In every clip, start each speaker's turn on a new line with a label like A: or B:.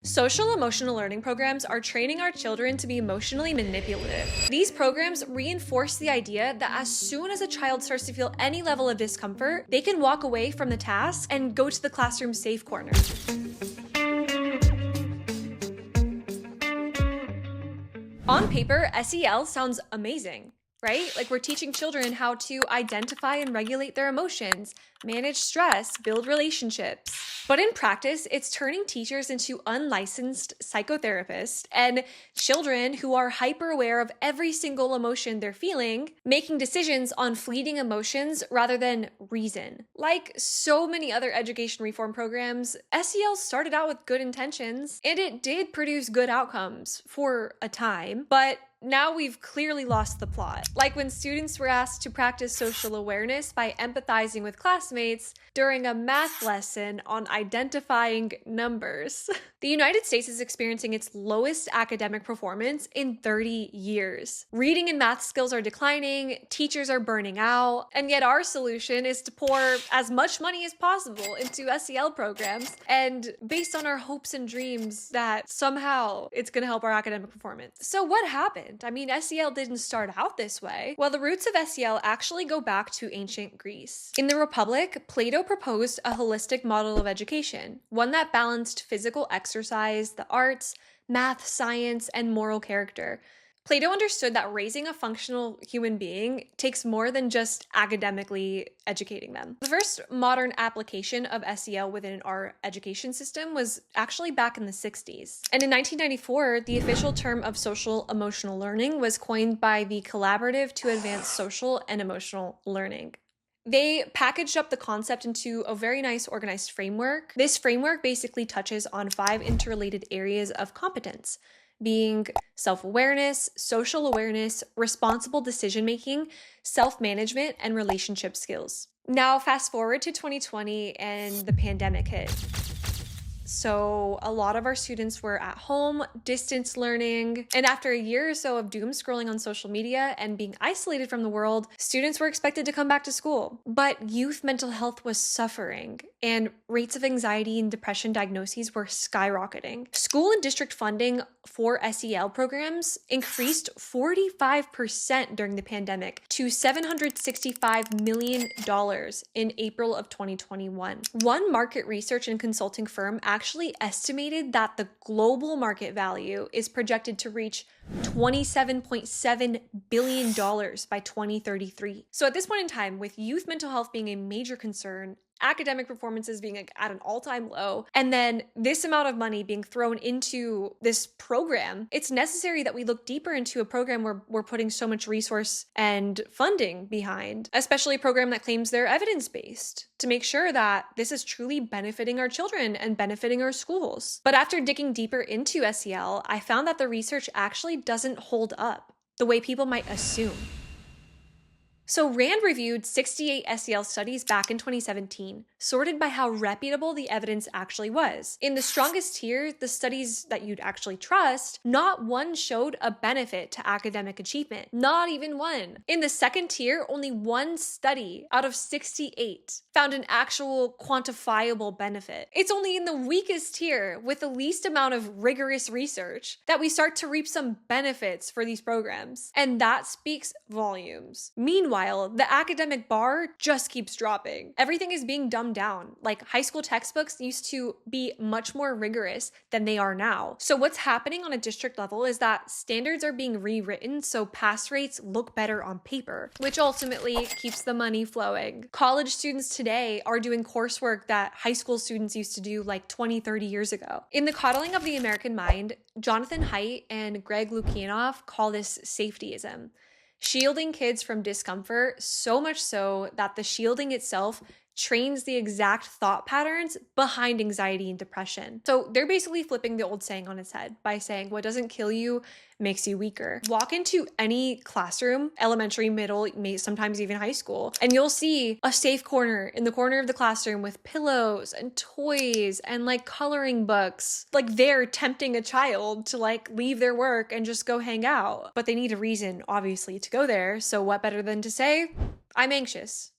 A: Social emotional learning programs are training our children to be emotionally manipulative. These programs reinforce the idea that as soon as a child starts to feel any level of discomfort, they can walk away from the task and go to the classroom's safe corner. On paper, SEL sounds amazing, right? Like we're teaching children how to identify and regulate their emotions, manage stress, build relationships. But in practice, it's turning teachers into unlicensed psychotherapists and children who are hyper aware of every single emotion they're feeling, making decisions on fleeting emotions rather than reason. Like so many other education reform programs, SEL started out with good intentions, and it did produce good outcomes for a time, but now we've clearly lost the plot. Like when students were asked to practice social awareness by empathizing with classmates during a math lesson on identifying numbers. The United States is experiencing its lowest academic performance in 30 years. Reading and math skills are declining, teachers are burning out, and yet our solution is to pour as much money as possible into SEL programs and based on our hopes and dreams that somehow it's going to help our academic performance. So what happened? I mean, SEL didn't start out this way. Well, the roots of SEL actually go back to ancient Greece. In the Republic, Plato proposed a holistic model of education, one that balanced physical exercise, the arts, math, science, and moral character. Plato understood that raising a functional human being takes more than just academically educating them. The first modern application of SEL within our education system was actually back in the 60s. And in 1994, the official term of social emotional learning was coined by the Collaborative to Advance Social and Emotional Learning. They packaged up the concept into a very nice organized framework. This framework basically touches on 5 interrelated areas of competence, being self-awareness, social awareness, responsible decision-making, self-management, and relationship skills. Now, fast forward to 2020 and the pandemic hit. So a lot of our students were at home, distance learning, and after a year or so of doom scrolling on social media and being isolated from the world, students were expected to come back to school. But youth mental health was suffering, and rates of anxiety and depression diagnoses were skyrocketing. School and district funding for SEL programs increased 45% during the pandemic to $765 million in April of 2021. One market research and consulting firm actually estimated that the global market value is projected to reach $27.7 billion by 2033. So at this point in time, with youth mental health being a major concern, academic performances being at an all-time low, and then this amount of money being thrown into this program, it's necessary that we look deeper into a program where we're putting so much resource and funding behind, especially a program that claims they're evidence-based, to make sure that this is truly benefiting our children and benefiting our schools. But after digging deeper into SEL, I found that the research actually doesn't hold up the way people might assume. So RAND reviewed 68 SEL studies back in 2017, sorted by how reputable the evidence actually was. In the strongest tier, the studies that you'd actually trust, not one showed a benefit to academic achievement. Not even one. In the second tier, only one study out of 68 found an actual quantifiable benefit. It's only in the weakest tier, with the least amount of rigorous research, that we start to reap some benefits for these programs. And that speaks volumes. Meanwhile, the academic bar just keeps dropping. Everything is being dumbed down. Like high school textbooks used to be much more rigorous than they are now. So what's happening on a district level is that standards are being rewritten so pass rates look better on paper, which ultimately keeps the money flowing. College students today are doing coursework that high school students used to do like 20, 30 years ago. In The Coddling of the American Mind, Jonathan Haidt and Greg Lukianoff call this safetyism. Shielding kids from discomfort, so much so that the shielding itself trains the exact thought patterns behind anxiety and depression. So they're basically flipping the old saying on its head by saying what doesn't kill you makes you weaker. Walk into any classroom, elementary, middle, sometimes even high school, and you'll see a safe corner in the corner of the classroom with pillows and toys and like coloring books. Like they're tempting a child to like leave their work and just go hang out. But they need a reason, obviously, to go there. So what better than to say, I'm anxious.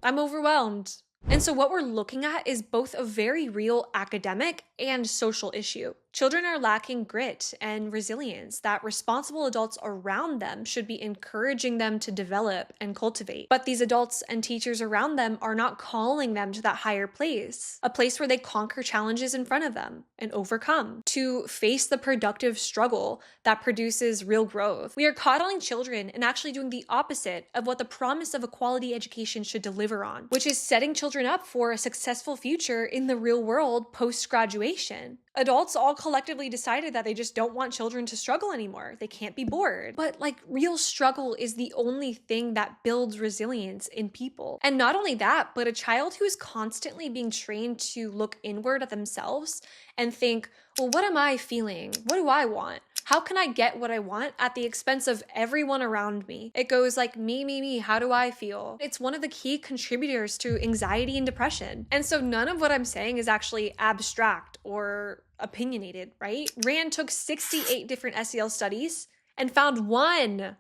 A: I'm overwhelmed. And so what we're looking at is both a very real academic and social issue. Children are lacking grit and resilience that responsible adults around them should be encouraging them to develop and cultivate. But these adults and teachers around them are not calling them to that higher place, a place where they conquer challenges in front of them and overcome, to face the productive struggle that produces real growth. We are coddling children and actually doing the opposite of what the promise of a quality education should deliver on, which is setting children up for a successful future in the real world post-graduation. Adults all collectively decided that they just don't want children to struggle anymore. They can't be bored. But like, real struggle is the only thing that builds resilience in people. And not only that, but a child who is constantly being trained to look inward at themselves and think, well, what am I feeling? What do I want? How can I get what I want at the expense of everyone around me? It goes like me, how do I feel? It's one of the key contributors to anxiety and depression. And so none of what I'm saying is actually abstract or opinionated, right? Rand took 68 different SEL studies and found one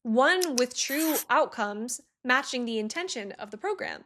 A: with true outcomes matching the intention of the program.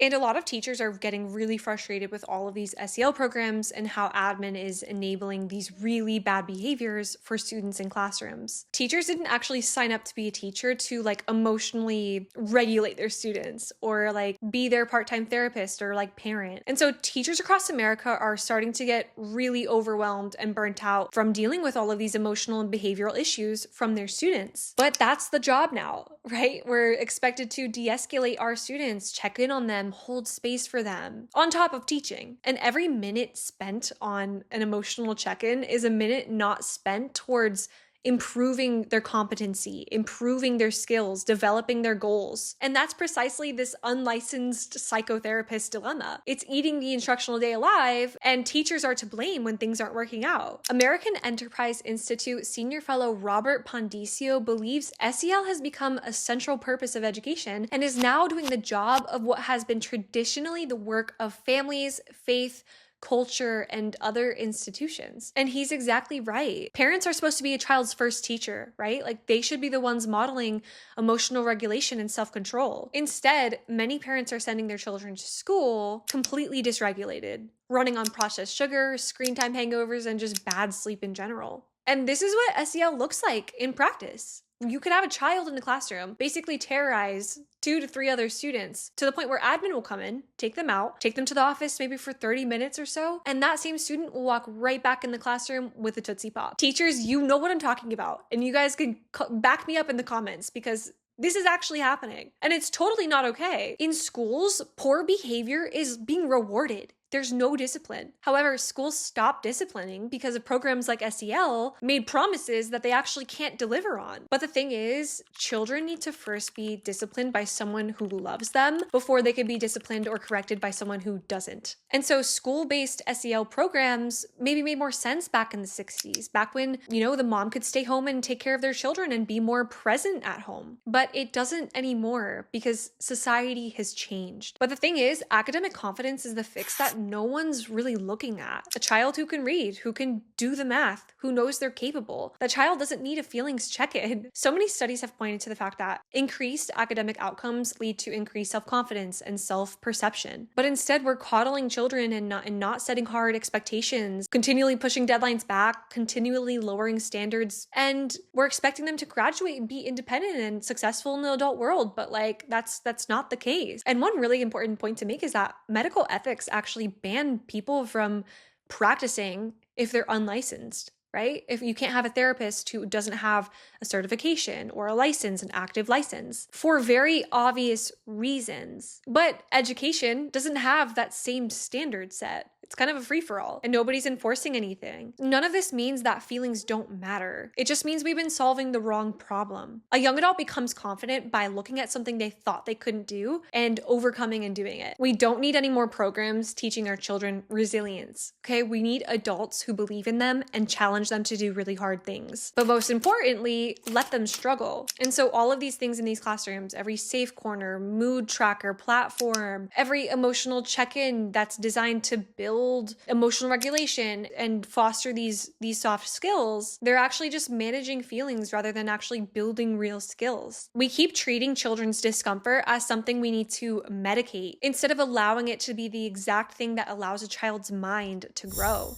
A: And a lot of teachers are getting really frustrated with all of these SEL programs and how admin is enabling these really bad behaviors for students in classrooms. Teachers didn't actually sign up to be a teacher to like emotionally regulate their students or like be their part-time therapist or like parent. And so teachers across America are starting to get really overwhelmed and burnt out from dealing with all of these emotional and behavioral issues from their students. But that's the job now, right? We're expected to de-escalate our students, check in on them, hold space for them on top of teaching. And every minute spent on an emotional check-in is a minute not spent towards improving their competency, improving their skills, developing their goals. And that's precisely this unlicensed psychotherapist dilemma. It's eating the instructional day alive, and teachers are to blame when things aren't working out. American Enterprise Institute senior fellow Robert Pondisio believes SEL has become a central purpose of education and is now doing the job of what has been traditionally the work of families, faith, culture, and other institutions. And he's exactly right. Parents are supposed to be a child's first teacher, right? Like, they should be the ones modeling emotional regulation and self-control. Instead, many parents are sending their children to school completely dysregulated, running on processed sugar, screen time hangovers, and just bad sleep in general. And this is what SEL looks like in practice. You could have a child in the classroom basically terrorize 2 to 3 other students to the point where admin will come in, take them out, take them to the office maybe for 30 minutes or so, and that same student will walk right back in the classroom with a Tootsie Pop. Teachers, you know what I'm talking about, and you guys can back me up in the comments because this is actually happening, and it's totally not okay. In schools, poor behavior is being rewarded. There's no discipline. However, schools stopped disciplining because of programs like SEL made promises that they actually can't deliver on. But the thing is, children need to first be disciplined by someone who loves them before they can be disciplined or corrected by someone who doesn't. And so school-based SEL programs maybe made more sense back in the 60s, back when, the mom could stay home and take care of their children and be more present at home. But it doesn't anymore because society has changed. But the thing is, academic confidence is the fix that no one's really looking at. A child who can read, who can do the math, who knows they're capable. The child doesn't need a feelings check-in. So many studies have pointed to the fact that increased academic outcomes lead to increased self-confidence and self-perception. But instead, we're coddling children and not setting hard expectations, continually pushing deadlines back, continually lowering standards, and we're expecting them to graduate and be independent and successful in the adult world. But that's not the case. And one really important point to make is that medical ethics actually ban people from practicing if they're unlicensed, right? If you can't have a therapist who doesn't have a certification or a license, an active license, for very obvious reasons. But education doesn't have that same standard set. It's kind of a free-for-all, and nobody's enforcing anything. None of this means that feelings don't matter. It just means we've been solving the wrong problem. A young adult becomes confident by looking at something they thought they couldn't do and overcoming and doing it. We don't need any more programs teaching our children resilience, okay? We need adults who believe in them and challenge them to do really hard things. But most importantly, let them struggle. And so all of these things in these classrooms, every safe corner, mood tracker, platform, every emotional check-in that's designed to build build emotional regulation and foster these soft skills, they're actually just managing feelings rather than actually building real skills. We keep treating children's discomfort as something we need to medicate instead of allowing it to be the exact thing that allows a child's mind to grow.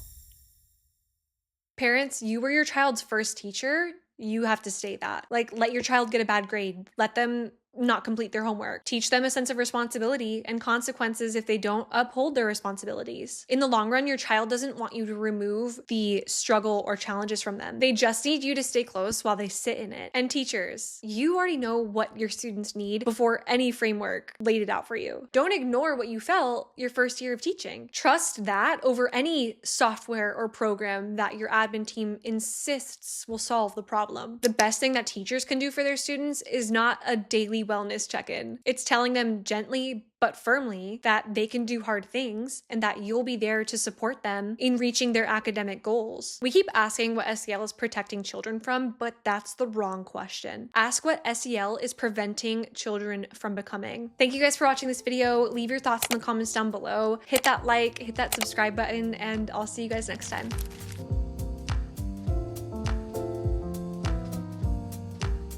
A: Parents, you were your child's first teacher. You have to stay that. Like, let your child get a bad grade. Let them not complete their homework. Teach them a sense of responsibility and consequences if they don't uphold their responsibilities. In the long run, your child doesn't want you to remove the struggle or challenges from them. They just need you to stay close while they sit in it. And teachers, you already know what your students need before any framework laid it out for you. Don't ignore what you felt your first year of teaching. Trust that over any software or program that your admin team insists will solve the problem. The best thing that teachers can do for their students is not a daily wellness check-in. It's telling them gently but firmly that they can do hard things and that you'll be there to support them in reaching their academic goals. We keep asking what SEL is protecting children from, but that's the wrong question. Ask what SEL is preventing children from becoming. Thank you guys for watching this video. Leave your thoughts in the comments down below. Hit that like, hit that subscribe button, and I'll see you guys next time.